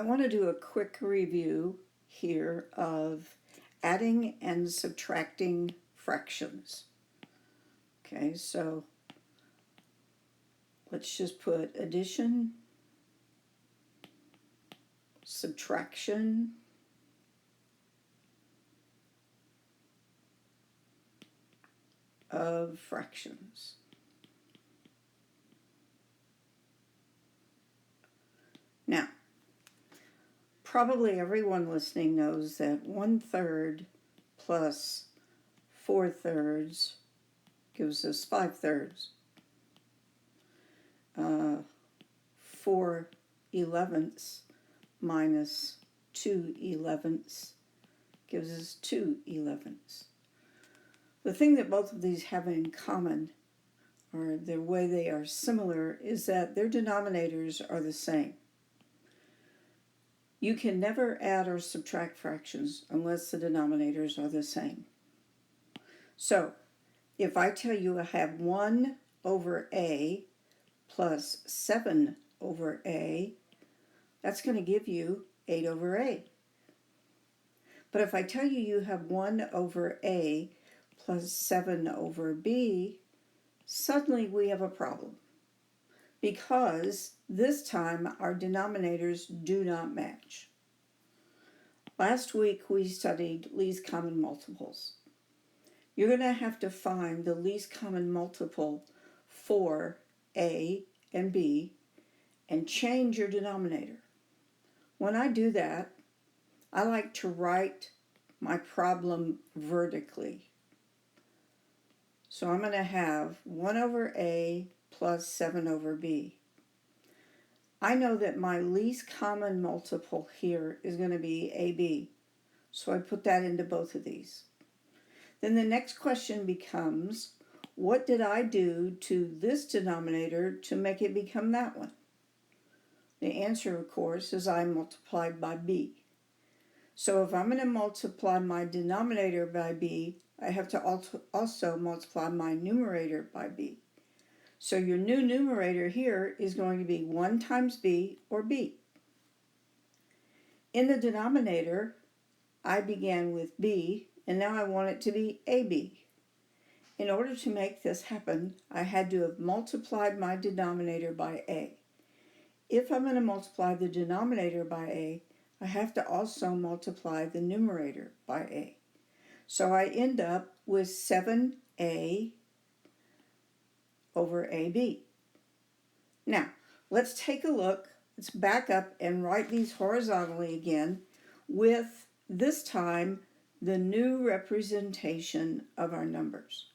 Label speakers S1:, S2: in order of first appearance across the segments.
S1: I want to do a quick review here of adding and subtracting fractions. Okay, so let's just put addition, subtraction, of fractions. Now, probably everyone listening knows that 1/3 plus 4/3 gives us 5/3. 4/11 minus 2/11 gives us 2/11. The thing that both of these have in common, or the way they are similar, is that their denominators are the same. You can never add or subtract fractions unless the denominators are the same. So, if I tell you I have 1 over a plus 7 over a, that's going to give you 8 over a. But if I tell you you have 1 over a plus 7 over b, suddenly we have a problem, because this time our denominators do not match. Last week we studied least common multiples. You're going to have to find the least common multiple for a and b and change your denominator. When I do that, I like to write my problem vertically. So I'm going to have 1 over a plus 7 over b. I know that my least common multiple here is going to be ab, so I put that into both of these. Then the next question becomes, what did I do to this denominator to make it become that one? The answer, of course, is I multiplied by b. So if I'm going to multiply my denominator by b, I have to also multiply my numerator by b. So your new numerator here is going to be 1 times b, or b. In the denominator, I began with b, and now I want it to be ab. In order to make this happen, I had to have multiplied my denominator by a. If I'm going to multiply the denominator by a, I have to also multiply the numerator by a. So I end up with 7a over ab. Now, let's take a look. Let's back up and write these horizontally again with, this time, the new representation of our numbers.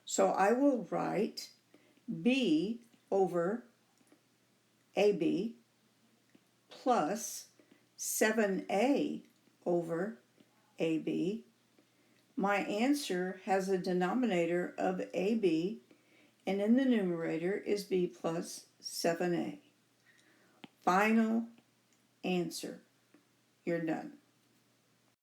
S1: So I will write b over ab plus 7a over ab. My answer has a denominator of ab, and in the numerator is b plus 7a. Final answer. You're done.